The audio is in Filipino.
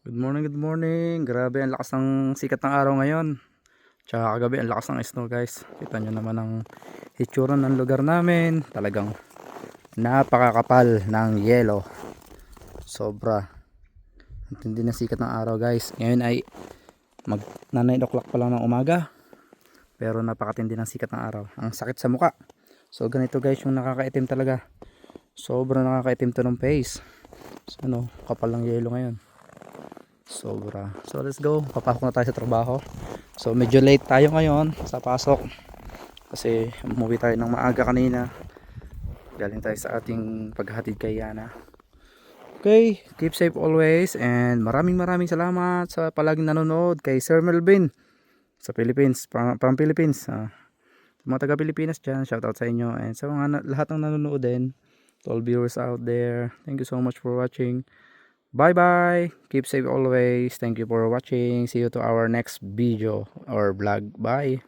Good morning, good morning. Grabe, ang lakas ng sikat ng araw ngayon. Tsaka kagabi, ang lakas ng snow guys. Kita nyo naman ang hitsura ng lugar namin. Talagang napakakapal ng yelo. Sobra. Ang tindi ng sikat ng araw guys. Ngayon ay mag 9 o'clock pa lang ng umaga. Pero napakatindi ng sikat ng araw. Ang sakit sa muka. So ganito guys yung nakakaitim talaga. Sobra nakakaitim to ng face. So kapal ng yelo ngayon. Sobra. So let's go. Papasok na tayo sa trabaho. So medyo late tayo ngayon sa pasok. Kasi umuwi tayo ng maaga kanina. Galing tayo sa ating paghatid kay Yana. Okay, keep safe always. And maraming salamat sa palaging nanonood kay Sir Melvin sa Philippines, from Philippines. Mga taga Pilipinas dyan, shoutout sa inyo. And sa mga lahat ng nanonood din, to all viewers out there, thank you so much for watching. Bye bye. Keep safe always. Thank you for watching. See you to our next video or vlog. Bye.